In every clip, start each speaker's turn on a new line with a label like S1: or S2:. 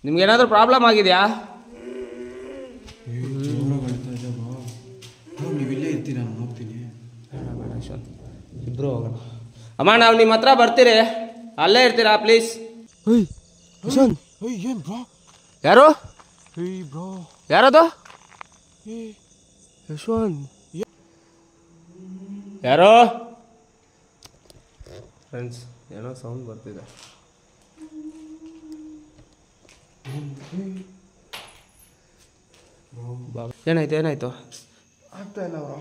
S1: ನಿಮ್ಗೇನಾದರೂ ಪ್ರಾಬ್ಲಮ್ ಆಗಿದೆಯಾ?
S2: ನೀವಿಲ್ಲೇ ಇರ್ತೀರಾ? ನಾನು ಹೋಗ್ತೀನಿ.
S1: ಇಬ್ರು ಹೋಗೋಣ. ಅಮ್ಮ, ನಾವು ನಿಮ್ಮ ಹತ್ರ ಬರ್ತೀರಿ, ಅಲ್ಲೇ ಇರ್ತೀರಾ ಪ್ಲೀಸ್?
S2: ಏನ್ ಬ್ರೋ?
S1: ಯಾರು?
S2: ಬ್ರೋ
S1: ಯಾರದು? ಯಶವಂತ್ ಯಾರೋ? ಫ್ರೆಂಡ್ಸ್, ಏನೋ ಸೌಂಡ್ ಬರ್ತಿದೆ. ಏನಾಯ್ತು?
S2: ಆಗ್ತಾ ಇಲ್ಲ ಬ್ರೋ.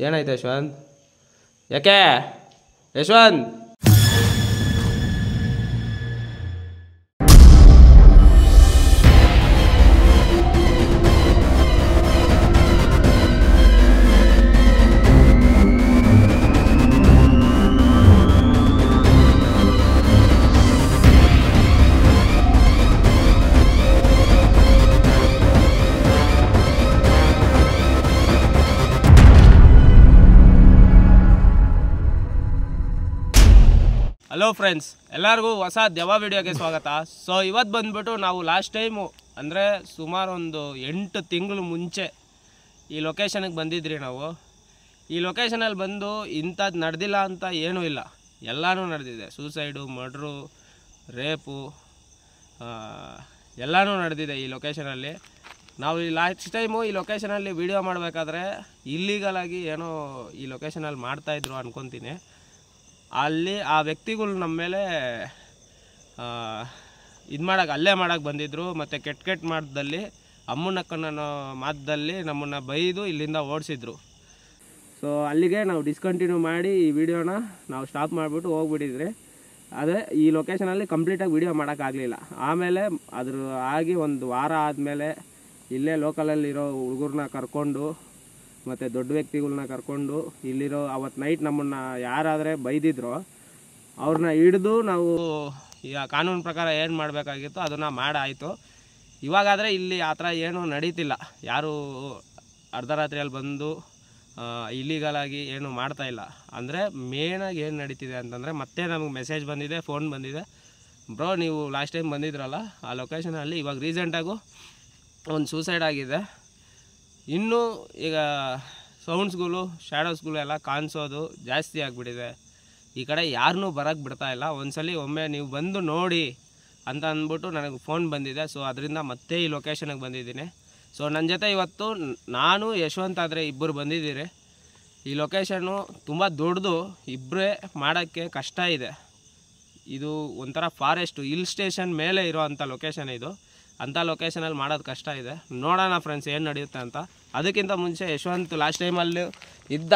S1: ಏನಾಯ್ತು ಯಶವಂತ್? ಯಾಕೆ ಯಶವಂತ್? ಹಲೋ ಫ್ರೆಂಡ್ಸ್, ಎಲ್ಲರಿಗೂ ಹೊಸ ದೆವ್ವ ವಿಡಿಯೋಗೆ ಸ್ವಾಗತ. ಸೊ ಇವತ್ತು ಬಂದ್ಬಿಟ್ಟು ನಾವು ಲಾಸ್ಟ್ ಟೈಮು ಅಂದರೆ ಸುಮಾರು ಒಂದು 8 ತಿಂಗಳು ಮುಂಚೆ ಈ ಲೊಕೇಶನಿಗೆ ಬಂದಿದ್ರಿ ನಾವು. ಈ ಲೊಕೇಶನಲ್ಲಿ ಬಂದು ಇಂಥದ್ದು ನಡೆದಿಲ್ಲ ಅಂತ ಏನೂ ಇಲ್ಲ, ಎಲ್ಲನೂ ನಡೆದಿದೆ. ಸೂಸೈಡು, ಮರ್ಡ್ರು, ರೇಪು ಎಲ್ಲನೂ ನಡೆದಿದೆ ಈ ಲೊಕೇಶನಲ್ಲಿ. ನಾವು ಈ ಲಾಸ್ಟ್ ಟೈಮು ಈ ಲೊಕೇಶನಲ್ಲಿ ವಿಡಿಯೋ ಮಾಡಬೇಕಾದ್ರೆ ಇಲ್ಲೀಗಲಾಗಿ ಏನೋ ಈ ಲೊಕೇಶನಲ್ಲಿ ಮಾಡ್ತಾಯಿದ್ರು ಅಂದ್ಕೊತೀನಿ. ಅಲ್ಲಿ ಆ ವ್ಯಕ್ತಿಗಳು ನಮ್ಮ ಮೇಲೆ ಅಲ್ಲೇ ಮಾಡೋಕ್ಕೆ ಬಂದಿದ್ದರು. ಮತ್ತು ಕೆಟ್ಟ ಮಾತಲ್ಲಿ, ಅಮ್ಮನಕ್ಕನ ಮಾತಲ್ಲಿ ನಮ್ಮನ್ನು ಬೈದು ಇಲ್ಲಿಂದ ಓಡಿಸಿದ್ರು. ಸೊ ಅಲ್ಲಿಗೆ ನಾವು ಡಿಸ್ಕಂಟಿನ್ಯೂ ಮಾಡಿ ಈ ವಿಡಿಯೋನ ನಾವು ಸ್ಟಾಪ್ ಮಾಡಿಬಿಟ್ಟು ಹೋಗ್ಬಿಟ್ಟಿದ್ರಿ. ಅದೇ ಈ ಲೊಕೇಶನಲ್ಲಿ ಕಂಪ್ಲೀಟಾಗಿ ವಿಡಿಯೋ ಮಾಡೋಕ್ಕಾಗಲಿಲ್ಲ. ಆಮೇಲೆ ಅದ್ರ ಆಗಿ ಒಂದು ವಾರ ಆದಮೇಲೆ ಇಲ್ಲೇ ಲೋಕಲಲ್ಲಿರೋ ಹುಡುಗರನ್ನ ಕರ್ಕೊಂಡು ಮತ್ತು ದೊಡ್ಡ ವ್ಯಕ್ತಿಗಳನ್ನ ಕರ್ಕೊಂಡು ಇಲ್ಲಿರೋ ಅವತ್ತು ನೈಟ್ ನಮ್ಮನ್ನು ಯಾರಾದರೆ ಬೈದಿದ್ರೋ ಅವ್ರನ್ನ ಹಿಡಿದು ನಾವು ಈಗ ಕಾನೂನು ಪ್ರಕಾರ ಏನು ಮಾಡಬೇಕಾಗಿತ್ತು ಅದನ್ನು ಮಾಡಾಯಿತು. ಇವಾಗಾದರೆ ಇಲ್ಲಿ ಆ ಥರ ಏನೂ ನಡೀತಿಲ್ಲ. ಯಾರು ಅರ್ಧರಾತ್ರಿಯಲ್ಲಿ ಬಂದು ಇಲ್ಲಿಗಲಾಗಿ ಏನು ಮಾಡ್ತಾಯಿಲ್ಲ. ಅಂದರೆ ಮೇನಾಗಿ ಏನು ನಡೀತಿದೆ ಅಂತಂದರೆ, ಮತ್ತೆ ನಮಗೆ ಮೆಸೇಜ್ ಬಂದಿದೆ, ಫೋನ್ ಬಂದಿದೆ, ಬ್ರೋ ನೀವು ಲಾಸ್ಟ್ ಟೈಮ್ ಬಂದಿದ್ರಲ್ಲ ಆ ಲೊಕೇಶನಲ್ಲಿ ಇವಾಗ ರೀಸೆಂಟಾಗೂ ಒಂದು ಸೂಸೈಡ್ ಆಗಿದೆ. ಇನ್ನೂ ಈಗ ಸೌಂಡ್ಸ್ಗಳು, ಶ್ಯಾಡೋಸ್ಗಳು ಎಲ್ಲ ಕಾಣಿಸೋದು ಜಾಸ್ತಿ ಆಗಿಬಿಟ್ಟಿದೆ. ಈ ಕಡೆ ಯಾರನ್ನೂ ಬರೋಕ್ಕೆ ಬಿಡ್ತಾಯಿಲ್ಲ. ಒಮ್ಮೆ ನೀವು ಬಂದು ನೋಡಿ ಅಂತ ಅಂದ್ಬಿಟ್ಟು ನನಗೆ ಫೋನ್ ಬಂದಿದೆ. ಸೊ ಅದರಿಂದ ಮತ್ತೆ ಈ ಲೊಕೇಶನಿಗೆ ಬಂದಿದ್ದೀನಿ. ಸೊ ನನ್ನ ಜೊತೆ ಇವತ್ತು ನಾನು ಯಶವಂತ್ ಆದರೆ ಇಬ್ಬರು ಬಂದಿದ್ದೀರಿ. ಈ ಲೊಕೇಶನ್ನು ತುಂಬ ದೊಡ್ಡದು, ಇಬ್ಬರೇ ಮಾಡೋಕ್ಕೆ ಕಷ್ಟ ಇದೆ. ಇದು ಒಂಥರ ಫಾರೆಸ್ಟು, ಹಿಲ್ ಸ್ಟೇಷನ್ ಮೇಲೆ ಇರೋ ಅಂಥ ಲೊಕೇಶನ್ ಇದು. ಅಂಥ ಲೊಕೇಶನಲ್ಲಿ ಮಾಡೋದು ಕಷ್ಟ ಇದೆ. ನೋಡೋಣ ಫ್ರೆಂಡ್ಸ್ ಏನು ನಡೆಯುತ್ತೆ ಅಂತ. ಅದಕ್ಕಿಂತ ಮುಂಚೆ ಯಶವಂತ್ ಲಾಸ್ಟ್ ಟೈಮಲ್ಲಿ ಇದ್ದ,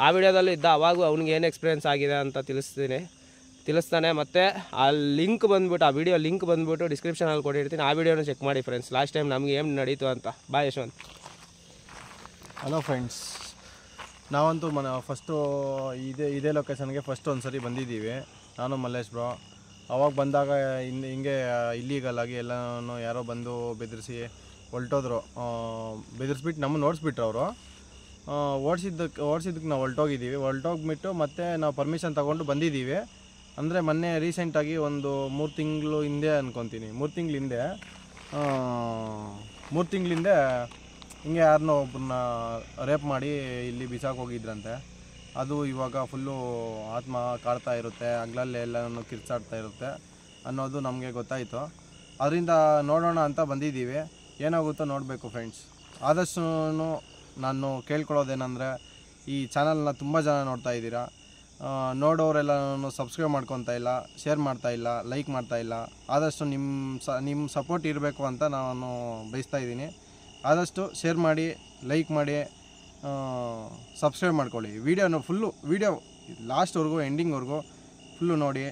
S1: ಆ ವಿಡಿಯೋದಲ್ಲೂ ಇದ್ದ, ಅವಾಗೂ ಅವ್ನಿಗೆ ಏನು ಎಕ್ಸ್ಪೀರಿಯೆನ್ಸ್ ಆಗಿದೆ ಅಂತ ತಿಳಿಸ್ತಾನೆ. ಮತ್ತು ಆ ಲಿಂಕ್ ಬಂದುಬಿಟ್ಟು, ಆ ವಿಡಿಯೋ ಲಿಂಕ್ ಬಂದುಬಿಟ್ಟು ಡಿಸ್ಕ್ರಿಪ್ಷನಲ್ಲಿ ಕೊಟ್ಟಿರ್ತೀನಿ. ಆ ವಿಡಿಯೋನ ಚೆಕ್ ಮಾಡಿ ಫ್ರೆಂಡ್ಸ್, ಲಾಸ್ಟ್ ಟೈಮ್ ನಮಗೆ ಏನು ನಡೀತು ಅಂತ. ಬಾಯ್ ಯಶವಂತ್.
S2: ಹಲೋ ಫ್ರೆಂಡ್ಸ್, ನಾವಂತೂ ಫಸ್ಟು ಇದೇ ಲೊಕೇಶನ್ಗೆ ಫಸ್ಟ್ ಒಂದು ಸರಿ ಬಂದಿದ್ದೀವಿ, ನಾನು ಮಲ್ಲೇಶ್ ಬ್ರೋ. ಅವಾಗ ಬಂದಾಗ ಹಿಂಗೆ ಇಲ್ಲೀಗಲಾಗಿ ಎಲ್ಲನೂ ಯಾರೋ ಬಂದು ಬೆದರಿಸಿ ಹೊಲ್ಟೋದ್ರು. ಬೆದರಿಸ್ಬಿಟ್ಟು ನಮ್ಮನ್ನು ಓಡಿಸ್ಬಿಟ್ರು ಅವರು. ಓಡಿಸಿದ್ದಕ್ಕೆ ನಾವು ಹೊಲ್ಟೋಗ್ಬಿಟ್ಟು ಮತ್ತೆ ನಾವು ಪರ್ಮಿಷನ್ ತೊಗೊಂಡು ಬಂದಿದ್ದೀವಿ. ಅಂದರೆ ಮೊನ್ನೆ ರೀಸೆಂಟಾಗಿ ಒಂದು 3 ತಿಂಗಳು ಹಿಂದೆ ಅಂದ್ಕೊತೀನಿ, 3 ತಿಂಗಳ ಹಿಂದೆ ಹಿಂಗೆ ಯಾರನ್ನೋ ಒಬ್ಬರನ್ನ ರೇಪ್ ಮಾಡಿ ಇಲ್ಲಿ ಬಿಸಾಕಿ ಹೋಗಿದ್ರಂತೆ. ಅದು ಇವಾಗ ಫುಲ್ಲು ಆತ್ಮ ಕಾಡ್ತಾ ಇರುತ್ತೆ, ಹಗಲಲ್ಲೇ ಎಲ್ಲನೂ ಕಿರ್ಚಾಡ್ತಾ ಇರುತ್ತೆ ಅನ್ನೋದು ನಮಗೆ ಗೊತ್ತಾಯಿತು. ಅದರಿಂದ ನೋಡೋಣ ಅಂತ ಬಂದಿದ್ದೀವಿ. ಏನಾಗುತ್ತೋ ನೋಡಬೇಕು ಫ್ರೆಂಡ್ಸ್. ಆದಷ್ಟು ನಾನು ಕೇಳ್ಕೊಳ್ಳೋದೇನೆಂದರೆ, ಈ ಚಾನಲ್ನ ತುಂಬ ಜನ ನೋಡ್ತಾ ಇದ್ದೀರಾ, ನೋಡೋರೆಲ್ಲನೂ ಸಬ್ಸ್ಕ್ರೈಬ್ ಮಾಡ್ಕೊತಾ ಇಲ್ಲ, ಶೇರ್ ಮಾಡ್ತಾಯಿಲ್ಲ, ಲೈಕ್ ಮಾಡ್ತಾಯಿಲ್ಲ. ಆದಷ್ಟು ನಿಮ್ಮ ಸಪೋರ್ಟ್ ಇರಬೇಕು ಅಂತ ನಾನು ಬಯಸ್ತಾ ಇದ್ದೀನಿ. ಆದಷ್ಟು ಶೇರ್ ಮಾಡಿ, ಲೈಕ್ ಮಾಡಿ, ಸಬ್ಸ್ಕ್ರೈಬ್ ಮಾಡ್ಕೊಳ್ಳಿ. ವಿಡಿಯೋ ಲಾಸ್ಟ್ವರೆಗೂ ಎಂಡಿಂಗ್ವರೆಗೂ ಫುಲ್ಲು ನೋಡಿ.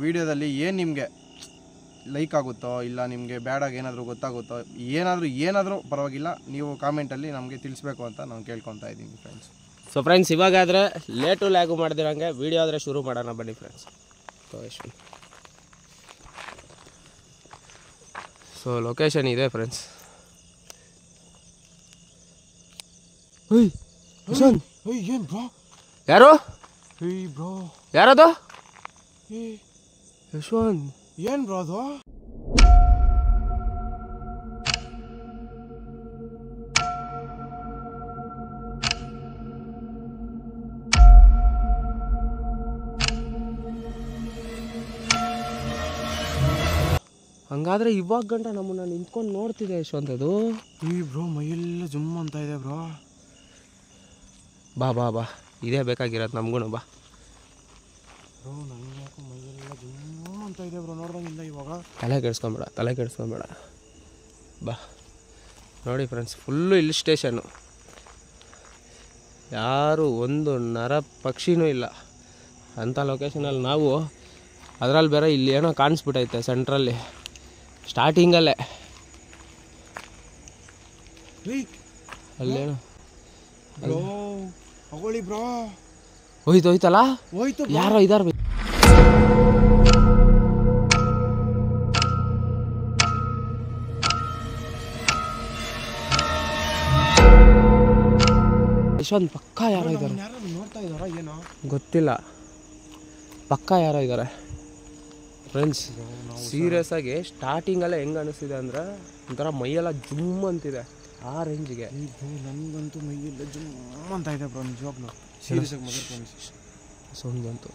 S2: ವಿಡಿಯೋದಲ್ಲಿ ಏನು ನಿಮಗೆ ಲೈಕ್ ಆಗುತ್ತೋ ಇಲ್ಲ ನಿಮಗೆ ಬ್ಯಾಡಾಗಿ ಏನಾದರೂ ಗೊತ್ತಾಗುತ್ತೋ, ಏನಾದರೂ ಪರವಾಗಿಲ್ಲ, ನೀವು ಕಾಮೆಂಟಲ್ಲಿ ನಮಗೆ ತಿಳಿಸ್ಬೇಕು ಅಂತ ನಾನು ಕೇಳ್ಕೊತಾ ಇದ್ದೀನಿ ಫ್ರೆಂಡ್ಸ್.
S1: ಸೊ ಫ್ರೆಂಡ್ಸ್, ಇವಾಗಾದರೆ ಲೇಟು ಲ್ಯಾಗು ಮಾಡ್ದಿರಂಗೆ ವಿಡಿಯೋ ಆದರೆ ಶುರು ಮಾಡೋಣ ಬನ್ನಿ ಫ್ರೆಂಡ್ಸ್. ಸೊ ಲೊಕೇಶನ್ ಇದೆ ಫ್ರೆಂಡ್ಸ್.
S2: ಏನು ಬ್ರೋ?
S1: ಯಾರು?
S2: ಬ್ರೋ
S1: ಯಾರದು? ಯಶವಂತ್.
S2: ಏನು ಬ್ರೋ ಅದು?
S1: ಹಂಗಾದ್ರೆ ಇವಾಗ ಗಂಟ ನಮ್ಮನ್ನ ನಿಂತ್ಕೊಂಡು ನೋಡ್ತಿದೆ ಯಶವಂತ್ ಅದು.
S2: ಈ ಬ್ರೋ ಮೈಯೆಲ್ಲ ಜುಮ್ ಅಂತ ಇದೆ ಬ್ರೋ.
S1: ಬಾ ಬಾ ಬಾ, ಇದೇ ಬೇಕಾಗಿರೋದು ನಮಗೂ. ಬಾ
S2: ಬ್ರೋ, ನನಗೆ ಯಾಕೋ ಮೈಯೆಲ್ಲ ಜುಮ್ ಅಂತ ಇದೆ ಬ್ರೋ, ನೋಡ್ದಂಗಿಲ್ಲ ಇವಾಗ.
S1: ತಲೆ ಕೆಡಿಸ್ಕೊಂಬೇಡ. ಬಾ ನೋಡಿ ಫ್ರೆಂಡ್ಸ್, ಫುಲ್ಲು ಹಿಲ್ ಸ್ಟೇಷನ್ನು. ಯಾರು ಒಂದು ನರ ಪಕ್ಷಿನೂ ಇಲ್ಲ ಅಂಥ ಲೊಕೇಶನಲ್ಲಿ ನಾವು. ಅದರಲ್ಲಿ ಬೇರೆ ಇಲ್ಲಿ ಏನೋ ಕಾಣಿಸ್ಬಿಟ್ಟೈತೆ ಸೆಂಟ್ರಲ್ಲಿ, ಸ್ಟಾರ್ಟಿಂಗಲ್ಲೇ ಅಲ್ಲೇನೋ
S2: ಬ್ರೋ
S1: ಹೋಯ್ತಲ್ಲ. ಯಾರೋ ಇದಾರ ಯಶವಂತ್, ಪಕ್ಕ ಯಾರೋ ಇದ್ದಾರೆ.
S2: ನೋಡ್ತಾ ಇದ್ದಾರಾ ಏನೋ
S1: ಗೊತ್ತಿಲ್ಲ, ಪಕ್ಕ ಯಾರೋ ಇದ್ದಾರೆ ಫ್ರೆಂಡ್ಸ್. ಸೀರಿಯಸ್ ಆಗಿ ಸ್ಟಾರ್ಟಿಂಗಲ್ಲೇ ಹೆಂಗೆ ಅನಿಸ್ತಿದೆ ಅಂದರೆ ಒಂಥರ ಮೈಯೆಲ್ಲ ಜುಮ್ ಅಂತಿದೆ, ಆ ರೇಂಜಿಗೆ.
S2: ನನಗಂತೂ ಮೈಯೆಲ್ಲ ಜುಮ್ ಅಂತ ಇದೆ ಬ್ರೋ, ನಿಜವಾಗ್ಲೂ ಸೀರಿಯಸ್ ಆಗಿ.
S1: ಸೌಂಡ್ ಬಂತು,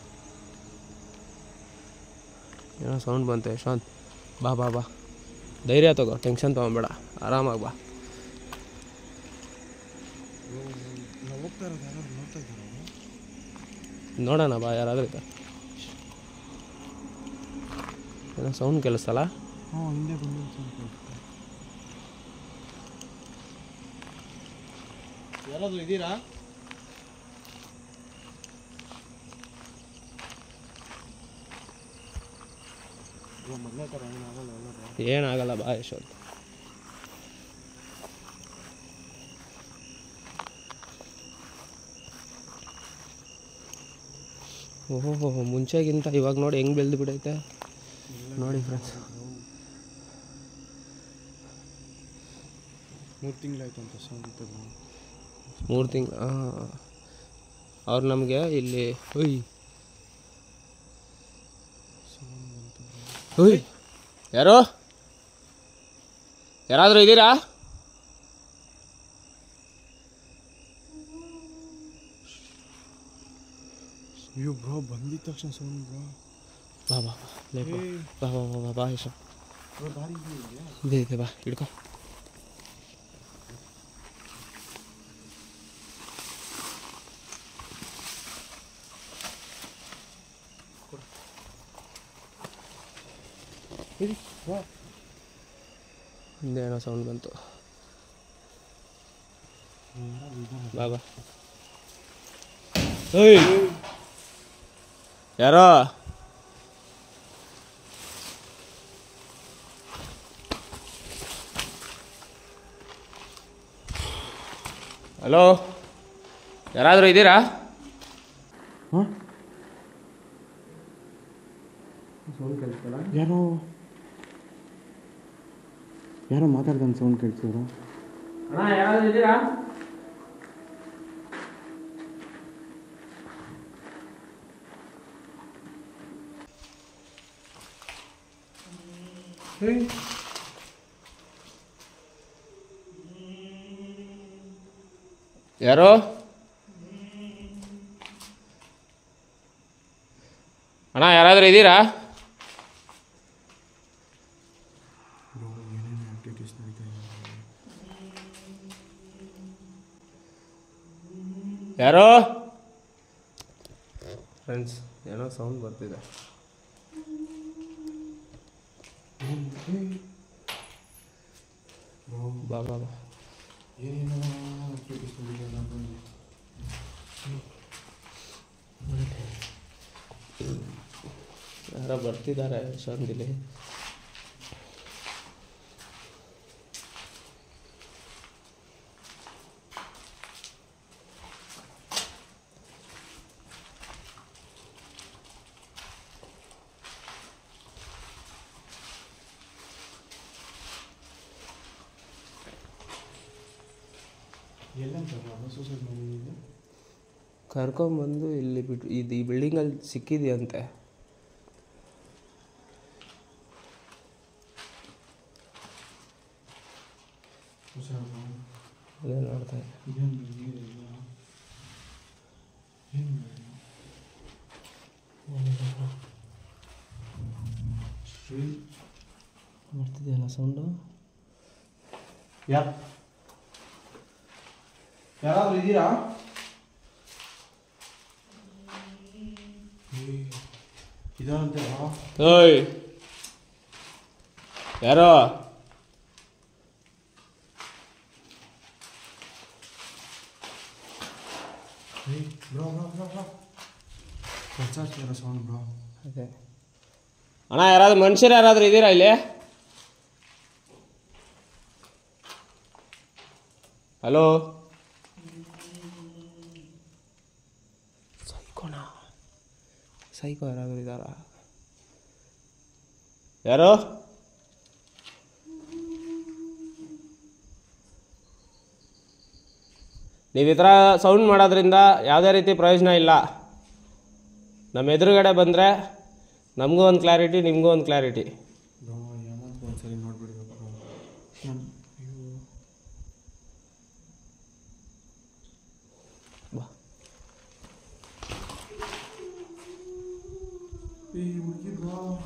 S1: ಏನೋ ಸೌಂಡ್ ಬಂತು. ಯಶವಂತ್ ಬಾ ಬಾ ಬಾ, ಧೈರ್ಯ ತಗೋ, ಟೆನ್ಷನ್ ತೊಗೊಬೇಡ, ಆರಾಮಾಗಿ ಬಾ. ನೋಡೋಣ ಬಾ, ಯಾರಾದರೂ ಇದ್ದಾರೆ. ಏನೋ ಸೌಂಡ್ ಕೇಳಿಸ್ತಲ್ಲ.
S2: ಹಿಂದೆ ಯಾರಾದರೂ ಇದ್ದೀರಾ?
S1: ಏನಾಗಲ್ಲ ಬಾ ಯಶವಂತ್. ಓಹೋ, ಮುಂಚೆಗಿಂತ ಇವಾಗ ನೋಡಿ ಹೆಂಗೆ ಬೆಳೆದು ಬಿಡೈತೆ ನೋಡಿ ಫ್ರೆಂಡ್ಸ್.
S2: 3 ತಿಂಗಳಾಯ್ತು ಅಂತ ಸೌಂಡ್ ಇತ್ತು.
S1: 3 ತಿಂಗಳು. ಅವ್ರು ನಮಗೆ ಇಲ್ಲಿ ಯಾರಾದರೂ ಇದ್ದೀರಾ?
S2: ಅಯ್ಯೋ ಬ್ರೋ, ಬಂದಿದ್ದ ತಕ್ಷಣ ಸೌಂಡ್ ಬ್ರೋ.
S1: ಬಾ ಬಾ ಬಾ ಬಾ ಬಾ ಬಾ ಬಾ ಯಶ, ಇದೆ ಬಾ, ಹಿಡ್ಕೊ. ಹಿಂದೆ ಏನೋ ಸೌಂಡ್ ಬಂತು. ಬಾ ಬಾ. ಯಾರೋ ಹಲೋ, ಯಾರಾದರೂ ಇದ್ದೀರಾ?
S2: ಯಾರೋ ಮಾತಾಡ್ದಂಗೆ ಸೌಂಡ್ ಕೇಳ್ತಿದ್ರು.
S1: ಯಾರಾದರೂ ಇದ್ದೀರಾ? ಯಾರೋ ಅಣ್ಣ, ಯಾರಾದರೂ ಇದ್ದೀರಾ? ಯಾರೋ ಫ್ರೆಂಡ್ಸ್, ಏನೋ ಸೌಂಡ್ ಬರ್ತಿದೆ. ಬಾ ಬಾ ಬಾ. ಯಾರೋ ಬರ್ತಿದ್ದಾರೆ ಶಾಂತಿಲಿ. ಕರ್ಕೊಂಬಂದು ಇಲ್ಲಿ ಬಿಟ್ಟು ಇದು ಈ ಬಿಲ್ಡಿಂಗಲ್ಲಿ ಸಿಕ್ಕಿದೆಯಂತೆ. ಅದೇ ನೋಡ್ತಾ ಬರ್ತಿದೆಯಲ್ಲ ಸೌಂಡು.
S2: ಯಾರಾದ್ರೂ ಇದ್ದೀರಾ? ಇದಂತೆ
S1: ಓಯ್ ಯಾರೋ
S2: ಸೌಂಡ್ ಬ್ರೋ.
S1: ಅದೇ ಅಣ್ಣ, ಯಾರಾದ್ರೂ ಮನುಷ್ಯರು ಯಾರಾದ್ರೂ ಇದ್ದೀರಾ ಇಲ್ಲಿ? ಹಲೋ, ಸೈಕೋ ಯಾರಾದರೂ ಇದ್ದಾರಾ? ಯಾರು? ನೀವು ಈ ಥರ ಸೌಂಡ್ ಮಾಡೋದ್ರಿಂದ ಯಾವುದೇ ರೀತಿ ಪ್ರಯೋಜನ ಇಲ್ಲ. ನಮ್ಮ ಎದುರುಗಡೆ ಬಂದರೆ ನಮಗೂ ಒಂದು ಕ್ಲಾರಿಟಿ, ನಿಮಗೂ ಒಂದು ಕ್ಲಾರಿಟಿ.
S2: ಒಂದ್ಸರಿ ನೋಡ್ಬಿಡ್ಬೇಕು.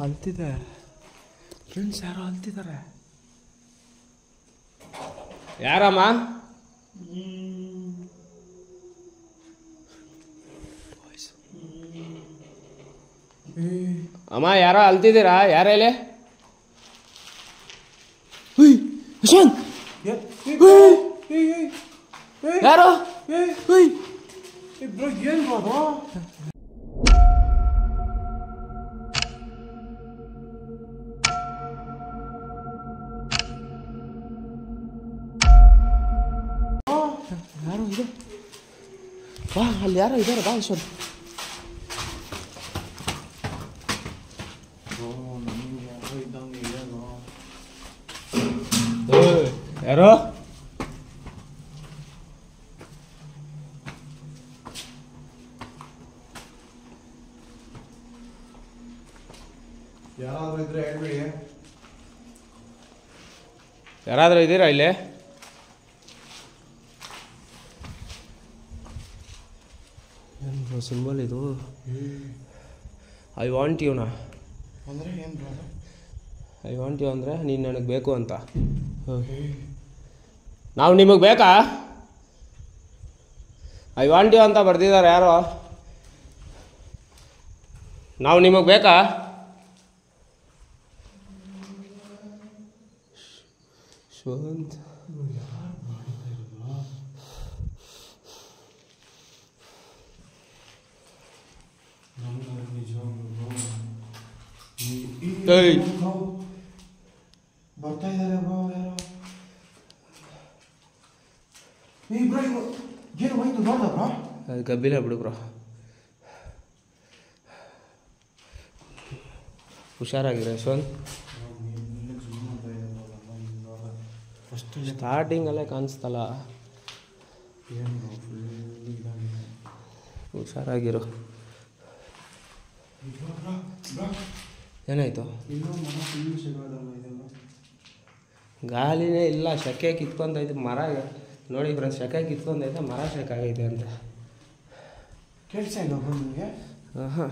S1: ಅಲ್ತಿದೆ ಫ್ರೆಂಡ್ಸ್, ಯಾರೋ ಅಲ್ತಿದ್ದಾರೆ. ಯಾರಮ್ಮ? ಅಮ್ಮ, ಯಾರೋ ಅಲ್ತಿದ್ದೀರಾ? ಯಾರೇಲೆ? ಯಶವಂತ್, ಯಾರೋ?
S2: ಏನು ಬ್ರೋ?
S1: ಯಾರೋ ಇದೆ, ಬಾ, ಅಲ್ಲಿ ಯಾರೋ ಇದ್ದಾರೆ, ಬಾ ಯಶವಂತ್. ಯಾರೋ?
S2: ಯಾರಾದ್ರೂ ಇದ್ರೆ ಹೇಳ್ಬಿಡಿ.
S1: ಯಾರಾದರೂ ಇದ್ದೀರಾ ಇಲ್ಲಿ? ಏನು ಸಿಂಬಲ್ ಇದು? ಐ ವಾಂಟ್ ಯುನಾ
S2: ಅಂದರೆ ಏನು ಬ್ರೋ?
S1: ಐ ವಾಂಟ್ ಯು ಅಂದರೆ ನೀನು ನನಗೆ ಬೇಕು ಅಂತ. ನಾವು ನಿಮಗೆ ಬೇಕಾ? ಐ ವಾಂಟ್ ಯು ಅಂತ ಬರ್ದಿದ್ದಾರೆ ಯಾರೋ. ನಾವು ನಿಮಗೆ ಬೇಕಾ? ಯಶವಂತ್,
S2: ಬರ್ತಾ ಇದ್ದಾರೆ ಬ್ರೋ. ಯಾರೋ ಏನು ಹೋಯ್ತು ನೋಡ್ದ ಬ್ರೋ?
S1: ಅದು ಗಬ್ಬಿಲ್ಲ ಬಿಡು ಬ್ರೋ, ಹುಷಾರಾಗಿರೋ ಯಶವಂತ್. ಸ್ಟಾರ್ಟಿಂಗಲ್ಲೇ ಕಾಣಿಸ್ತಲ್ಲ, ಹುಷಾರಾಗಿರು. ಏನಾಯ್ತು? ಗಾಳಿನೇ ಇಲ್ಲ, ಶೆಕೆ ಕಿತ್ಕೊಂಡೈತೆ ಮರ. ನೋಡಿ ಫ್ರೆಂಡ್ಸ್, ಶೆಕೆ ಕಿತ್ಕೊಂಡೈತೆ ಮರ, ಶೆಕೆ ಆಗೈತೆ ಅಂತ.
S2: ಕೆಲಸ ಇಲ್ಲ ಬ್ರೋ ನಿಮಗೆ?
S1: ಹಾಂ,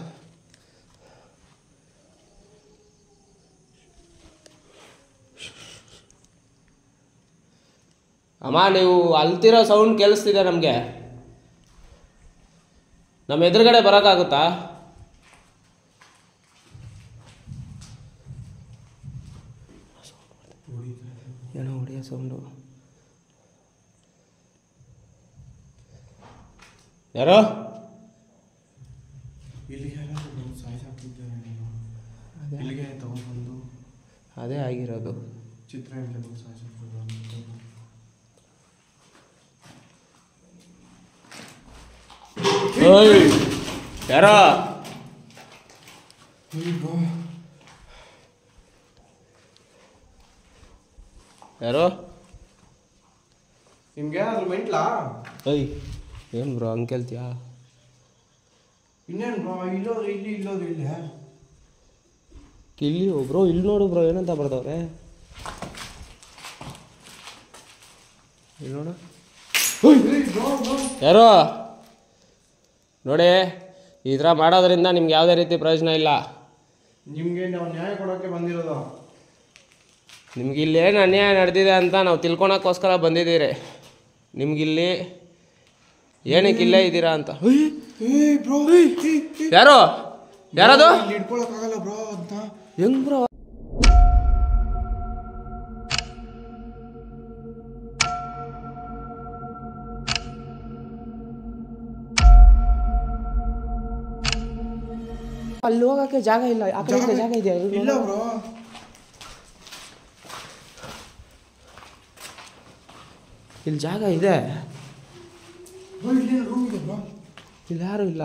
S1: ಅಮ್ಮ, ನೀವು ಅಲ್ತಿರೋ ಸೌಂಡ್ ಕೇಳಿಸ್ತಿದೆ ನಮಗೆ. ನಮ್ಮ ಎದುರುಗಡೆ ಬರೋಕ್ಕಾಗುತ್ತಾ? ಏನೋ ಹೊಡಿಯೋ ಸೌಂಡು. ಯಾರೋ?
S2: ಇಲ್ಲಿಗೆ ಸಾಯಿಸಾಕ್ತಿದ್ದಾರೆ. ಇಲ್ಲಿಗೆ ತಗೊಂಡ್ಬಂದು
S1: ಅದೇ ಆಗಿರೋದು.
S2: ಚಿತ್ರ ಸಾಯಿಸಾಕ್ತಿದ್ದಾರೆ.
S1: ಯಾರೋ? ಯಾರೋ?
S2: ನಿಮ್ಗೆ ಏನಾದ್ರು ಮೆಂಟ್ಲಾ?
S1: ಏನು ಬ್ರೋ ಹಂಗೆ ಕೇಳ್ತೀಯಾ?
S2: ಇನ್ನೇನು ಬ್ರೋ, ಇಲ್ಲೋದು ಇಲ್ಲಿ
S1: ಇಲ್ಲಿ ಬ್ರೋ, ಇಲ್ಲಿ ನೋಡು ಬ್ರೋ, ಏನಂತ ಬರ್ದವ್ರೆ. ಇಲ್ಲಿ ನೋಡು. ಯಾರೋ ನೋಡಿ, ಈ ಥರ ಮಾಡೋದ್ರಿಂದ ನಿಮ್ಗೆ ಯಾವುದೇ ರೀತಿ ಪ್ರಯೋಜನ ಇಲ್ಲ.
S2: ನಿಮಗೆ ನಾವು ನ್ಯಾಯ ಕೊಡೋಕ್ಕೆ ಬಂದಿರೋದು.
S1: ನಿಮ್ಗಿಲ್ಲಿ ಏನು ಅನ್ಯಾಯ ನಡೆದಿದೆ ಅಂತ ನಾವು ತಿಳ್ಕೊಳಕ್ಕೋಸ್ಕರ ಬಂದಿದ್ದೀರಿ. ನಿಮ್ಗಿಲ್ಲಿ ಏನಕ್ಕೆ ಇಲ್ಲೇ ಇದ್ದೀರಾ ಅಂತ. ಯಾರು ಯಾರದು ಹೆಂಗ್ ಬ್ರೋ? ಅಲ್ಲಿ ಹೋಗಕ್ಕೆ ಜಾಗ ಇಲ್ಲ. ಆ ಕಡೆ ಜಾಗ ಇದೆಯಾ? ಇಲ್ಲ ಬ್ರೋ. ಇಲ್ಲಿ ಜಾಗ ಇದೆ. ಇಲ್ಲಿ ಯಾರು ಇಲ್ಲ.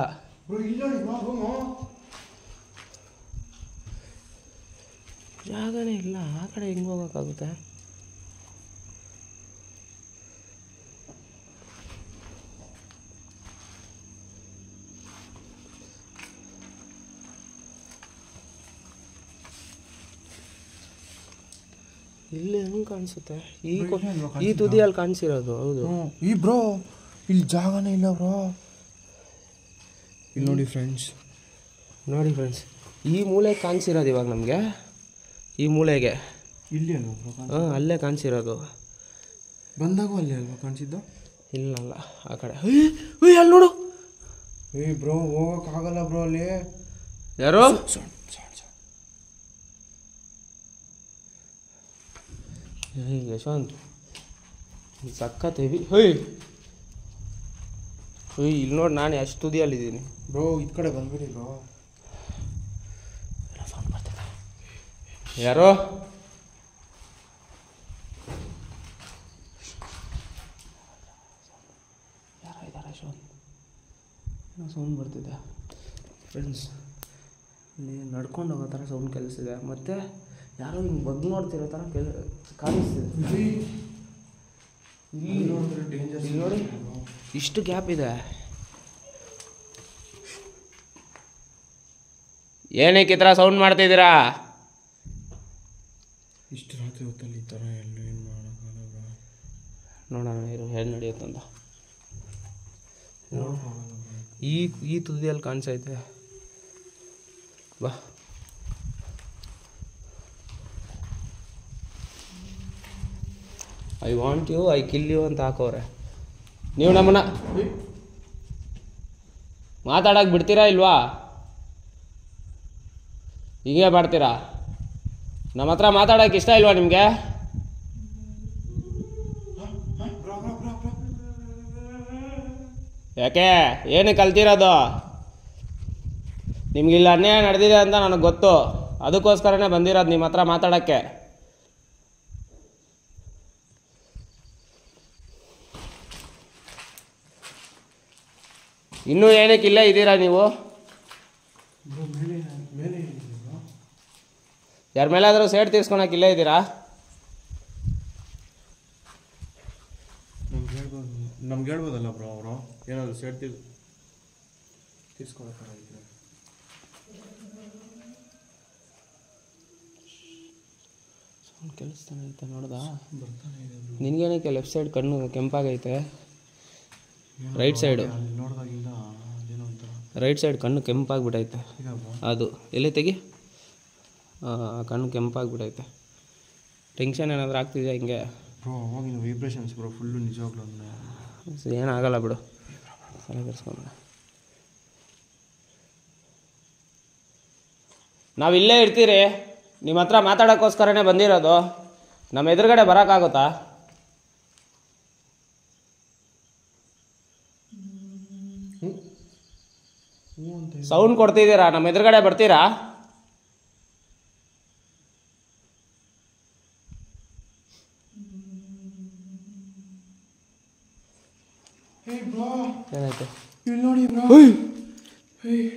S1: ಜಾಗನೇ ಇಲ್ಲ. ಆ ಕಡೆ ಹೆಂಗೆ ಹೋಗೋಕ್ಕಾಗುತ್ತೆ? ಇಲ್ಲಿ ಹೆಂಗೆ ಕಾಣಿಸುತ್ತೆ? ಈ ತುದಿಯಲ್ಲಿ ಕಾಣಿಸಿರೋದು. ಹೌದು
S2: ಈ ಬ್ರೋ ಇಲ್ಲಿ ಜಾಗನೇ ಇಲ್ಲ ಬ್ರೋ. ಇಲ್ಲಿ ನೋಡಿ ಫ್ರೆಂಡ್ಸ್,
S1: ಈ ಮೂಲೆಗೆ ಕಾಣಿಸಿರೋದು ಇವಾಗ ನಮಗೆ. ಈ ಮೂಲೆಗೆ
S2: ಇಲ್ಲಿ ಅಲ್ವಾ ಬ್ರೋ?
S1: ಹಾಂ, ಅಲ್ಲೇ ಕಾಣಿಸಿರೋದು.
S2: ಬಂದಾಗೂ ಅಲ್ಲೇ ಅಲ್ವಾ ಕಾಣಿಸಿದ್ದು?
S1: ಇಲ್ಲ, ಆ ಕಡೆ. ಅಲ್ಲಿ ನೋಡು.
S2: ಬ್ರೋ ಹೋಗೋಕ್ಕಾಗಲ್ಲ ಬ್ರೋ ಅಲ್ಲಿ.
S1: ಯಾರು? ಯಶವಂತ್ ಸಖತ್ ಹೆವಿ. ಇಲ್ಲಿ ನೋಡಿ, ನಾನು ಎಷ್ಟು ತುದಿಯಲ್ಲಿದ್ದೀನಿ
S2: ಬ್ರೋ. ಈ ಕಡೆ ಬಂದ್ಬಿಡಿ ಬ್ರೋ.
S1: ಸೌಂಡ್ ಬರ್ತಿದೆ. ಯಾರೋ ಇದ್ದಾರೆ. ಯಶವಂತ್ ಏನೋ ಸೌಂಡ್ ಬರ್ತಿದೆ ಫ್ರೆಂಡ್ಸ್. ಇಲ್ಲಿ ನಡ್ಕೊಂಡು ಹೋಗೋ ಥರ ಸೌಂಡ್ ಕೇಳಿಸ್ತಿದೆ. ಮತ್ತು ಯಾರೋ ಹಿಂಗೆ ಬಗ್ ನೋಡ್ತಿರೋ ಥರ ಕಾಣಿಸ್ತಿದೆ. ಇಲ್ಲಿ ನೋಡಿ, ಇಷ್ಟು ಗ್ಯಾಪ್ ಇದೆ. ಏನಕ್ಕೆ ಈ ಥರ ಸೌಂಡ್ ಮಾಡ್ತಿದ್ದೀರಾ?
S2: ಇಷ್ಟು ರಾತ್ರಿ ಹೊತ್ತಲ್ಲಿ ಈ ಥರ ಎಲ್ಲ ಏನು ಮಾಡೋಕ್ಕಾಗಲ್ಲ.
S1: ನೋಡೋಣ ಇರು ಹೇಗೆ ನಡೆಯುತ್ತಂತ. ಈ ತುದಿಯಲ್ಲಿ ಕಾಣಿಸೈತೆ. ಬಾ. I want you, I kill you ಅಂತ ಹಾಕೋರೆ. ನೀವು ನಮ್ಮನ್ನ ಮಾತಾಡೋಕೆ ಬಿಡ್ತೀರಾ ಇಲ್ವಾ? ಹೀಗೆ ಮಾಡ್ತೀರಾ? ನಮ್ಮ ಹತ್ರ ಮಾತಾಡೋಕೆ ಇಷ್ಟ ಇಲ್ವಾ ನಿಮಗೆ? ಯಾಕೆ? ಏನು ಕಲ್ತಿರೋದು? ನಿಮ್ಗಿಲ್ಲ ಅನ್ಯಾಯ ನಡೆದಿದೆ ಅಂತ ನನಗೆ ಗೊತ್ತು. ಅದಕ್ಕೋಸ್ಕರನೇ ಬಂದಿರೋದು ನಿಮ್ಮ ಹತ್ರ ಮಾತಾಡೋಕ್ಕೆ. ಇನ್ನೂ ಏನಕ್ಕೆ ಇಲ್ಲೇ ಇದ್ದೀರಾ ನೀವು? ಯಾರ ಮೇಲಾದರೂ ಸೇಡ್ ತೀರ್ಸ್ಕೊಳಕ್ಕೆ ಇಲ್ಲೇ ಇದ್ದೀರಾ?
S2: ನಮ್ಗೆ ಹೇಳ್ಬೋದಲ್ಲ ಬ್ರೋ ಅವರು ಏನಾದರೂ ಸೇಡ್ ತೀರ್ಸ್ಕೊಳಕ್ಕಾರ ಇದ್ರೆ.
S1: ಸೌಂಡ್ ಕೇಳಿಸ್ತಾನೆ ಐತೆ ನೋಡ್ದಾ? ನಿನಗೇನಕ್ಕೆ ಲೆಫ್ಟ್ ಸೈಡ್ ಕಣ್ಣು ಕೆಂಪಾಗೈತೆ? ರೈಟ್ ಸೈಡು
S2: ನೋಡಿದಾಗಿಂದ ಅದೇನೋ ಒಂಥರ
S1: ರೈಟ್ ಸೈಡ್ ಕಣ್ಣು ಕೆಂಪಾಗ್ಬಿಟ್ಟೈತೆ. ಅದು ಎಲ್ಲಿ ತೆಗಿ. ಕಣ್ಣು ಕೆಂಪಾಗ್ಬಿಟ್ಟೈತೆ. ಟೆನ್ಷನ್ ಏನಾದರೂ ಆಗ್ತಿದೆಯಾ ಹಿಂಗೆ?
S2: ಬ್ರೋ ಅವಾಗಿನ ವೈಬ್ರೇಷನ್ಸ್ ಬ್ರೋ ಫುಲ್ಲು ನಿಜವಾಗ್ಲೂ
S1: ಏನಾಗಲ್ಲ ಬಿಡು, ತಲೆ ಕೆಡಿಸ್ಕೊಂಡ. ನಾವಿಲ್ಲೇ ಇರ್ತೀರಿ, ನಿಮ್ಮ ಹತ್ರ ಮಾತಾಡೋಕ್ಕೋಸ್ಕರನೇ ಬಂದಿರೋದು. ನಮ್ಮ ಎದುರುಗಡೆ ಬರೋಕ್ಕಾಗುತ್ತಾ? ಸೌಂಡ್ ಕೊಡ್ತಿದ್ದೀರಾ, ನಮ್ಮ ಎದುರುಗಡೆ ಬರ್ತೀರಾ? ಏನಾಯ್ತು?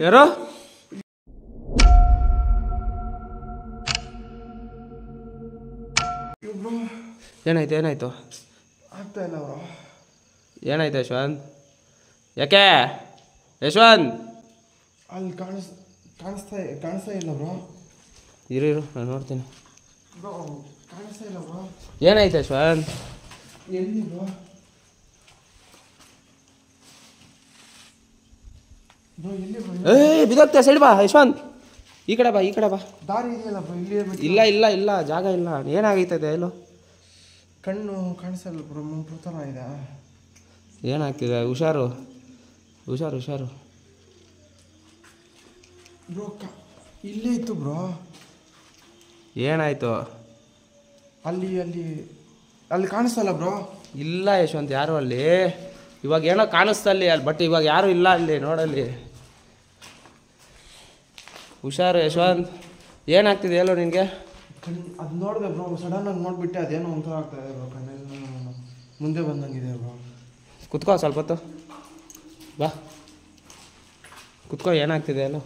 S1: ಯಾರೋ ಏನಾಯ್ತು?
S2: ಆಗ್ತಾ ಇಲ್ಲ ಬ್ರೋ.
S1: ಏನಾಯ್ತು ಯಶವಂತ್? ಯಾಕೆ ಯಶವಂತ್?
S2: ಅಲ್ಲಿ ಕಾಣಿಸ್ತಾ ಇಲ್ಲ ಬ್ರೋ.
S1: ಇರು ನಾನು ನೋಡ್ತೀನಿ.
S2: ಬ್ರೋ ಕಾಣಿಸ್ತಾ ಇಲ್ಲ ಬ್ರೋ.
S1: ಏನಾಯ್ತು ಯಶವಂತ್?
S2: ಎಲ್ಲಿ ಬ್ರೋ? ಬ್ರೋ ಎಲ್ಲಿ ಬ್ರೋ?
S1: ಬಿದ್ದೋಗ್ತೀಯ, ಸೈಡ್ ಬಾ ಯಶವಂತ್. ಈ ಕಡೆ ಬಾ
S2: ದಾರಿ ಇದೆಯಲ್ಲ ಬ್ರೋ, ಇಲ್ಲಿ
S1: ಇಲ್ಲ ಜಾಗ ಇಲ್ಲ. ಏನಾಗೈತದೆ ಹೇಳು.
S2: ಕಣ್ಣು ಕಾಣಿಸಲ್ಲ ಬ್ರೋ, ಮುಂಪು ಥರ ಇದೆ.
S1: ಏನಾಗ್ತಿದೆ? ಹುಷಾರು
S2: ಬ್ರೋ. ಇಲ್ಲೇ ಇತ್ತು ಬ್ರೋ.
S1: ಏನಾಯ್ತು?
S2: ಅಲ್ಲಿ ಕಾಣಿಸ್ತಲ್ಲ ಬ್ರೋ.
S1: ಇಲ್ಲ ಯಶವಂತ್, ಯಾರು ಅಲ್ಲಿ. ಇವಾಗ ಏನೋ ಕಾಣಿಸ್ತಲ್ಲಿ ಅಲ್ಲಿ, ಬಟ್ ಇವಾಗ ಯಾರು ಇಲ್ಲ ಅಲ್ಲಿ. ನೋಡಲ್ಲಿ, ಹುಷಾರು ಯಶವಂತ್. ಏನಾಗ್ತಿದೆ ಹೇಳು ನಿನಗೆ?
S2: ಅದು ನೋಡಿದೆ ಬ್ರೋ, ಸಡನ್ನಾಗಿ ನೋಡಿಬಿಟ್ಟೆ, ಅದೇನೋ ಒಂಥರ ಆಗ್ತಾ ಇದೆ ಬ್ರೋ, ಕಣ್ಣಲ್ಲಿ ಮುಂದೆ ಬಂದಂಗಿದೆ ಬ್ರೋ.
S1: ಕುತ್ಕೋ ಸ್ವಲ್ಪ ಹೊತ್ತು, ಬಾ ಕುತ್ಕೋ. ಏನಾಗ್ತಿದೆ ಹೇಳು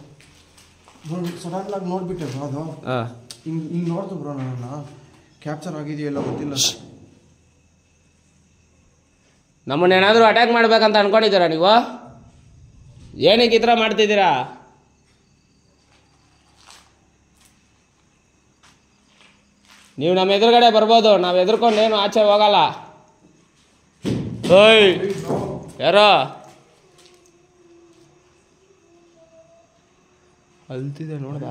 S2: ಬ್ರೋ. ಸಡನ್ನಾಗಿ ನೋಡಿಬಿಟ್ಟೆ ಬ್ರೋ, ಅದು ಹಿಂಗೆ ನೋಡ್ತು ಬ್ರೋ. ನನ್ನನ್ನು ಕ್ಯಾಪ್ಚರ್ ಆಗಿದೆಯಲ್ಲ ಗೊತ್ತಿಲ್ಲ.
S1: ನಮ್ಮನ್ನೇನಾದರೂ ಅಟ್ಯಾಕ್ ಮಾಡ್ಬೇಕಂತ ಅನ್ಕೊಂಡಿದ್ದೀರಾ ನೀವು? ಏನಕ್ಕೆ ಈ ಥರ ಮಾಡ್ತಿದ್ದೀರಾ? ನೀವು ನಮ್ಮ ಎದುರುಗಡೆ ಬರ್ಬೋದು, ನಾವು ಎದುರ್ಕೊಂಡೇನು ಆಚೆ ಹೋಗಲ್ಲ. ಓಯ್ ಯಾರೋ ಅಲ್ತಿದೆ ನೋಡ್ದ?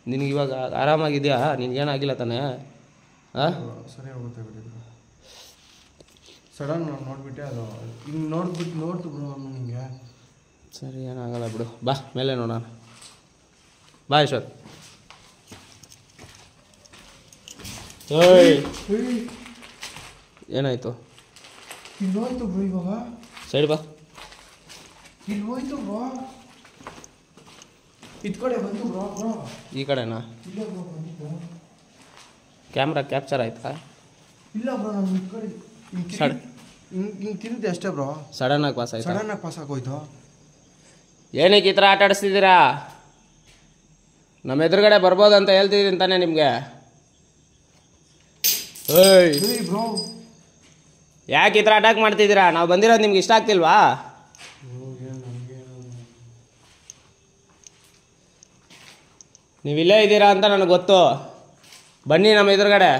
S1: ನಿನಗೆ ಇವಾಗ ಆರಾಮಾಗಿದೆಯಾ? ನಿನ್ಗೇನಾಗಿಲ್ಲ ತಾನೆ?
S2: ಸರಿ ಹೋಗುತ್ತೆ ಬಿಡಿ. ಸಡನ್ ನೋಡ್ಬಿಟ್ಟೆ, ಅದು ಹಿಂಗೆ ನೋಡ್ತು ಬ್ರೋ ನಿಮಗೆ.
S1: ಸರಿ, ಏನಾಗಲ್ಲ ಬಿಡು. ಬಾ ಮೇಲೆ ನೋಡೋಣ. ಬಾ ಯಶ್ವತ್. ಓಯ್ ಏನಾಯ್ತು?
S2: ಇಲ್ಲಿ ಹೋಯ್ತು ಬ್ರೋ. ಇವಾಗ
S1: ಸೈಡ್ ಬಾ.
S2: ಇಲ್ಲಿ ಹೋಯ್ತು ಬ್ರೋ. ಇದ್ ಕಡೆ ಬಂತು ಬ್ರೋ.
S1: ಈ ಕಡೆನಾ?
S2: ಇಲ್ಲ ಬ್ರೋ, ಬಂತು.
S1: ಕ್ಯಾಮ್ರಾ ಕ್ಯಾಪ್ಚರ್ ಆಯ್ತಾ?
S2: ಇಲ್ಲ ಬ್ರೋ, ನಾನು ಈ ಕಡೆ ಹಿಂಗೆ ತಿಂದೆ ಅಷ್ಟೇ ಬ್ರೋ.
S1: ಸಡನ್ನಾಗಿ ಪಾಸ್ ಆಯ್ತು.
S2: ಸಡನ್ನಾಗಿ ಪಾಸ್ ಆಗೋಯ್ತು.
S1: ಏನಕ್ಕೆ ಈ ಥರ ಆಟ ಆಡಿಸ್ತಿದ್ದೀರಾ? ನಮ್ಮ ಎದುರುಗಡೆ ಬರ್ಬೋದು ಅಂತ ಹೇಳ್ತಿದ್ದೀನಿ ತಾನೇ ನಿಮಗೆ. ಏಯ್
S2: ಬ್ರೋ,
S1: ಯಾಕೆ ಈ ಥರ ಅಟ್ಯಾಕ್ ಮಾಡ್ತಿದ್ದೀರಾ? ನಾವು ಬಂದಿರೋದು ನಿಮ್ಗೆ ಇಷ್ಟ ಆಗ್ತಿಲ್ವಾ? ನೀವಿಲ್ಲೇ ಇದ್ದೀರಾ ಅಂತ ನನಗೆ ಗೊತ್ತು. ಬನ್ನಿ ನಮ್ಮ ಎದುರುಗಡೆ.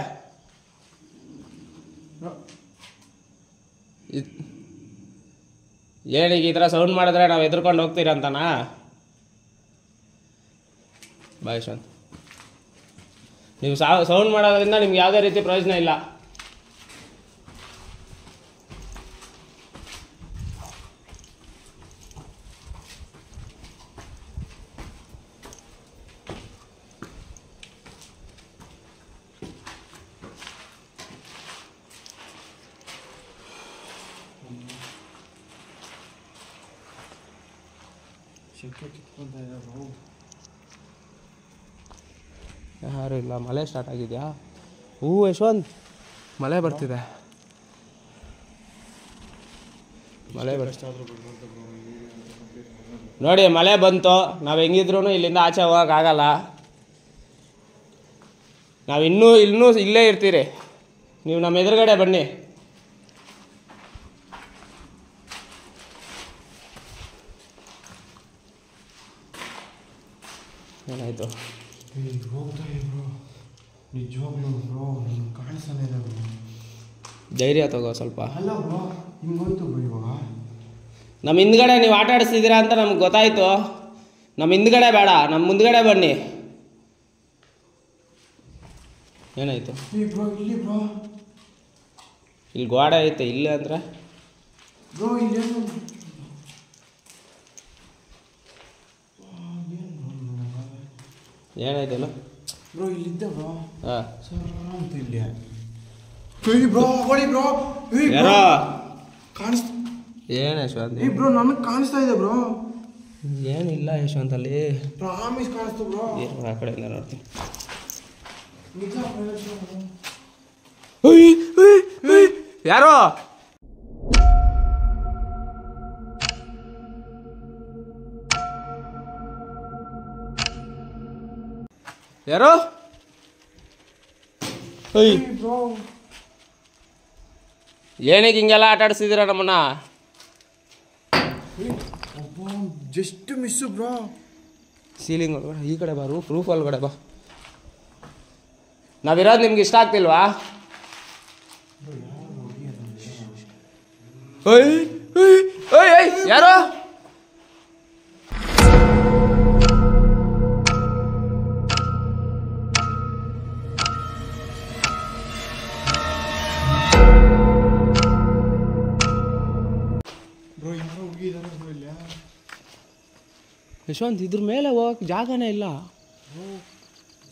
S1: ಏನೀಗ ಈ ಥರ ಸೌಂಡ್ ಮಾಡಿದ್ರೆ ನಾವು ಎದುರ್ಕೊಂಡು ಹೋಗ್ತೀರಂತನಾ? ಬಾ ಯಶವಂತ್. ನೀವು ಸೌಂಡ್ ಮಾಡೋದ್ರಿಂದ ನಿಮ್ಗೆ ಯಾವುದೇ ರೀತಿ ಪ್ರಯೋಜನ ಇಲ್ಲ. ಯಾರು ಇಲ್ಲ. ಮಳೆ ಸ್ಟಾರ್ಟ್ ಆಗಿದೆಯಾ? ಯಶವಂತ್, ಮಳೆ ಬರ್ತಿದೆ. ಮಳೆ ನೋಡಿ, ಮಳೆ ಬಂತು. ನಾವು ಹೆಂಗಿದ್ರು ಇಲ್ಲಿಂದ ಆಚೆ ಹೋಗೋಕ್ಕಾಗಲ್ಲ. ನಾವು ಇನ್ನೂ ಇಲ್ಲೇ ಇರ್ತೀರಿ. ನೀವು ನಮ್ಮ ಎದುರುಗಡೆ ಬನ್ನಿ. ಏನಾಯಿತು?
S2: ನಿಜವಾಗ್ಲೂ ಬ್ರೋ, ಕಾಣಿಸ್ತಾನೆ ಇದೆ ಬ್ರೋ.
S1: ಧೈರ್ಯ ತಗೋ ಸ್ವಲ್ಪ.
S2: ಅಲ್ಲ ಬ್ರೋ, ಹಿಂಗೋಯ್ತು ಬ್ರೋ. ಇವಾಗ
S1: ನಮ್ಮ ಹಿಂದ್ಗಡೆ ನೀವು ಆಟ ಆಡಿಸ್ತಿದ್ದೀರಾ ಅಂತ ನಮ್ಗೆ ಗೊತ್ತಾಯ್ತು. ನಮ್ಮ ಹಿಂದ್ಗಡೆ ಬೇಡ, ನಮ್ಮ ಮುಂದ್ಗಡೆ ಬನ್ನಿ. ಏನಾಯ್ತು?
S2: ಇಲ್ಲಿ ಬ್ರೋ,
S1: ಇಲ್ಲಿ ಗೋಡೆ ಐತೆ. ಇಲ್ಲ ಅಂದ್ರೆ
S2: ಬ್ರೋ ಇಲ್ಲೇನು
S1: ಏನಾಯ್ತಲ್ಲ
S2: ಬ್ರೋ? ಇಲ್ಲಿದ್ದೆ ಬ್ರೋ.
S1: ಹಾಂ
S2: ಅಂತ ಇಲ್ಲಿ ಬ್ರೋ. ಹೊಡಿ ಬ್ರೋ.
S1: ಯಾರೋ
S2: ಕಾಣಿಸ್ತ.
S1: ಏನು ಯಶವಂತ್?
S2: ಬ್ರೋ, ನನಗೆ ಕಾಣಿಸ್ತಾ ಇದೆ ಬ್ರೋ.
S1: ಏನಿಲ್ಲ ಯಶವಂತ್, ಅಲ್ಲಿ
S2: ಪ್ರಾಮಿಸ್ ಕಾಣಿಸ್ತು ಬ್ರೋ.
S1: ಏನು ಆ ಕಡೆಯಿಂದ ನೋಡ್ತೀನಿ.
S2: ನಿಜ
S1: ಯಾರೋ ಯಾರೋ
S2: ಬ್ರೋ.
S1: ಏನಕ್ಕೆ ಹಿಂಗೆಲ್ಲ ಆಟ ಆಡಿಸ್ತಿದ್ದೀರಾ ನಮ್ಮನ್ನ?
S2: Just miss bro.
S1: ಸೀಲಿಂಗ್ ಒಳಗಡೆ ಈ ಕಡೆ ಬಾ. ರೂಫ್ ಒಳಗಡೆ ಬಾ. ನಾವಿರೋದು ನಿಮ್ಗೆ ಇಷ್ಟ ಆಗ್ತಿಲ್ವಾ? ಯಾರೋ ಯಶವಂತ್ ಇದ್ರ ಮೇಲೆ ಹೋಗಕ್ಕೆ ಜಾಗನೇ ಇಲ್ಲ.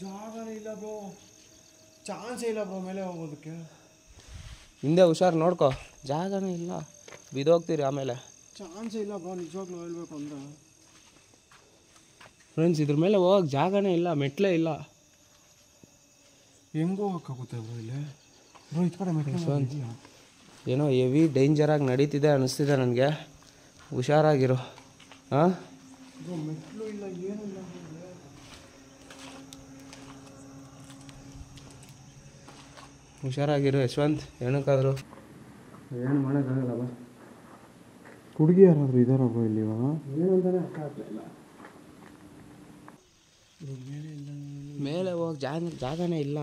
S2: ಜಾಗನೇ ಇಲ್ಲ ಬ್ರೋ, ಚಾನ್ಸೇ ಇಲ್ಲ ಬ್ರೋ ಮೇಲೆ ಹೋಗೋದಕ್ಕೆ.
S1: ಹಿಂದೆ ಹುಷಾರು ನೋಡ್ಕೊ, ಜಾಗನೇ ಇಲ್ಲ, ಬಿದ್ದೋಗ್ತೀರಿ ಆಮೇಲೆ.
S2: ಚಾನ್ಸೇ ಇಲ್ಲ ಬ್ರೋ, ನಿಜವಾಗ್ಲೂ ಹೇಳ್ಬೇಕು ಅಂದರೆ.
S1: ಫ್ರೆಂಡ್ಸ್ ಇದ್ರ ಮೇಲೆ ಹೋಗಕ್ಕೆ ಜಾಗನೇ ಇಲ್ಲ, ಮೆಟ್ಲೇ ಇಲ್ಲ.
S2: ಹೆಂಗೋ ಹೋಗೋಕ್ಕಾಗುತ್ತೆ ಬ್ರೋ ಇಲ್ಲಿ? ಬ್ರೋ ಈ ಕಡೆ
S1: ಯಶವಂತ್ ಏನೋ ಹೆವಿ ಡೇಂಜರಾಗಿ ನಡೀತಿದೆ ಅನ್ನಿಸ್ತಿದೆ ನನಗೆ, ಹುಷಾರಾಗಿರು. ಹಾಂ
S2: ಬ್ರೋ ಮೆಟ್ಲು ಇಲ್ಲ, ಏನೂ ಇಲ್ಲ.
S1: ಹುಷಾರಾಗಿರು ಯಶವಂತ್, ಏನಕ್ಕಾದ್ರು ಏನು ಮಾಡೋಕ್ಕಾಗಲ್ಲ ಬಾ.
S2: ಹುಡುಗಿ ಯಾರಾದರೂ ಇದ್ದಾರಾ ಬ್ರೋ ಇಲ್ಲಿ ಇವಾಗ?
S1: ಏನಂತಾನೆ ಅರ್ಥ ಆಗ್ತಿಲ್ಲ. ಮೇಲೆ ಹೋಗಕ್ಕೆ ಜಾಗನೇ ಇಲ್ಲ.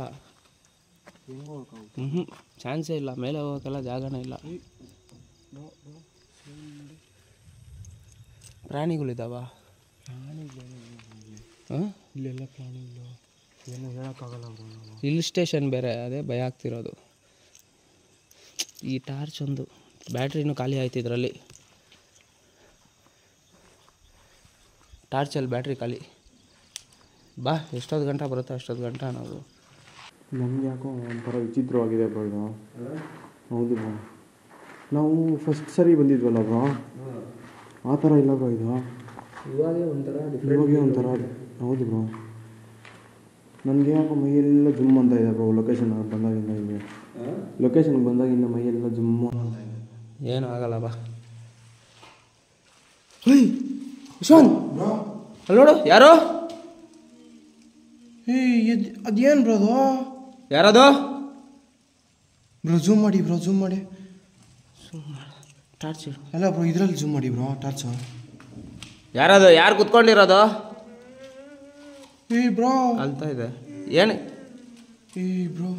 S1: ಚಾನ್ಸೇ ಇಲ್ಲ, ಮೇಲೆ ಹೋಗೋಕ್ಕೆಲ್ಲ ಜಾಗನೇ ಇಲ್ಲ. ಪ್ರಾಣಿಗಳಿದ್ದಾವ? ಹಾಂ
S2: ಇಲ್ಲೆಲ್ಲ ಪ್ರಾಣಿಗಳು, ಏನೂ ಹೇಳೋಕ್ಕಾಗಲ್ಲ ಬ್ರೋ.
S1: ಹಿಲ್ ಸ್ಟೇಷನ್ ಬೇರೆ, ಅದೇ ಭಯ ಆಗ್ತಿರೋದು. ಈ ಟಾರ್ಚ್ ಒಂದು ಬ್ಯಾಟ್ರಿನೂ ಖಾಲಿ ಆಯ್ತು ಇದರಲ್ಲಿ. ಟಾರ್ಚಲ್ಲಿ ಬ್ಯಾಟ್ರಿ ಖಾಲಿ. ಬಾ, ಎಷ್ಟೊತ್ತು ಗಂಟೆ ಬರುತ್ತೋ ಅಷ್ಟೊತ್ತು ಗಂಟೆ ನಾವು.
S2: ನಮ್ಗೆ ಯಾಕೋ ಒಂಥರ ವಿಚಿತ್ರವಾಗಿದೆ ಬ್ರೋ ಇದು. ಹೌದು ಬ್ರೋ, ನಾವು ಫಸ್ಟ್ ಸರಿ ಬಂದಿದ್ವಲ್ಲ ಬ್ರೋ, ಆ ಥರ ಇಲ್ಲ ಬ್ರೋ ಇದು.
S1: ಇವಾಗೇ ಒಂಥರ.
S2: ಹೌದು ಬ್ರೋ, ನನಗೆ ಯಾಕೋ ಮೈಯೆಲ್ಲ ಜುಮ್ ಅಂತ ಇದೆ ಬ್ರೋ. ಲೊಕೇಶನ್ ಬಂದಾಗಿಂದ ಇಲ್ಲಿ, ಲೊಕೇಶನ್ಗೆ ಬಂದಾಗಿಂದ ಮೈಯೆಲ್ಲ ಜುಮ್ಮು ಅಂತ ಇದೆ.
S1: ಏನೂ ಆಗಲ್ಲ ಬಾ. ಯಶವಂತ್
S2: ಬ್ರೋ
S1: ಅಲ್ಲಿ ನೋಡು, ಯಾರು?
S2: ಅದೇನು ಬ್ರೋ ಅದು?
S1: ಯಾರದು?
S2: ಬ್ರೋ ಜೂಮ್ ಮಾಡಿ ಬ್ರೋ, ಜೂಮ್ ಮಾಡಿ.
S1: ಟಾರ್ಚ್
S2: ಅಲ್ಲ ಬ್ರೋ, ಇದರಲ್ಲಿ ಜೂಮ್ ಮಾಡಿ ಬ್ರೋ ಟಾರ್ಚು.
S1: ಯಾರದು? ಯಾರು ಕುತ್ಕೊಂಡಿರೋದು?
S2: ಬ್ರೋ
S1: ಅಲ್ತಾ ಇದೆ. ಏನು
S2: ಬ್ರೋ,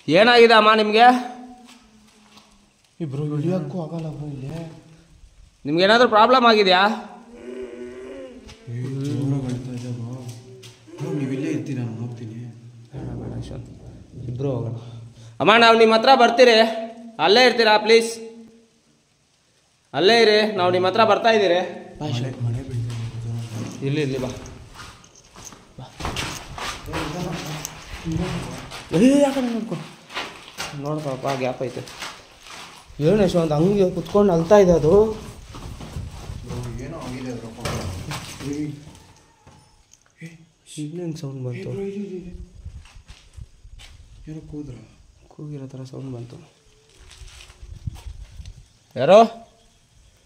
S1: ಏನಾಗಿದೆ ಅಮ್ಮ ನಿಮಗೆ?
S2: ಬ್ರೋ ಇಳಿಯೋಕ್ಕೂ ಆಗಲ್ಲ ಬ್ರೋ ಇಲ್ಲಿ.
S1: ನಿಮ್ಗೇನಾದರೂ ಪ್ರಾಬ್ಲಮ್ ಆಗಿದೆಯಾ?
S2: ಜೋರಾಗಿ ಅಳ್ತಾ ಇದೆ ಬ್ರೋ. ಬ್ರೋ ನೀವು ಇಲ್ಲೇ ಇರ್ತೀರಾ, ನಾನು ಹೋಗ್ತೀನಿ.
S1: ಬೇಡ ಯಶವಂತ್, ಇಬ್ಬರು ಹೋಗೋಣ. ಅಮ್ಮ ನಾವು ನಿಮ್ಮ ಹತ್ರ ಬರ್ತೀರಿ, ಅಲ್ಲೇ ಇರ್ತೀರಾ ಪ್ಲೀಸ್? ಅಲ್ಲೇ ಇರಿ, ನಾವು ನಿಮ್ಮ ಹತ್ರ ಬರ್ತಾ ಇದ್ದೀರಿ.
S2: ಮಳೆ ಬೀಳ್ತಾ ಇದೆ.
S1: ಇಲ್ಲಿ ಬಾ. ಯಾಕಡೆ ನೋಡ್ಕೊಪ್ಪ, ಗ್ಯಾಪ್ ಐತೆ. ಏನು ಯಶವಂತ್ ಹಂಗೆ ಕುತ್ಕೊಂಡು ಅಳ್ತಾ ಇದೆ ಅದು?
S2: ಏನೋ ಆಗಿದೆ
S1: ಇನ್ನೇನು ಸೌಂಡ್ ಬಂತು?
S2: ಏನೋ
S1: ಕೂಗಿರೋ ಥರ ಸೌಂಡ್ ಬಂತು. ಯಾರೋ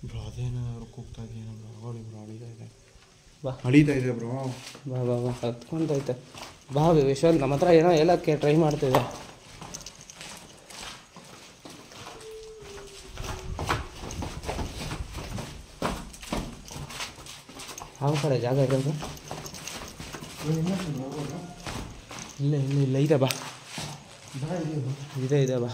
S2: ಬ್ರೋ ಅದೇನಾದ್ರು ಕೂಗ್ತಾ ಇದೆಯೇನೋ ಬ್ರೋ. ಬ್ರೋ ಅಳಿತಾ ಇದೆ.
S1: ಬಾ,
S2: ಅಳಿತಾ ಇದೆ ಬ್ರೋ.
S1: ಬಾ ಬಾ ಬಾ, ಹತ್ಕೊಂತೈತೆ. ಬಾ ಯಶವಂತ್, ನಮ್ಮ ಹತ್ರ ಏನೋ ಹೇಳೋಕ್ಕೆ ಟ್ರೈ ಮಾಡ್ತಿದೆ. ಯಾವ ಕಡೆ ಜಾಗ ಇರೋದು? ಇಲ್ಲ ಇದೆ ಬಾ, ಇದೆ ಬಾ.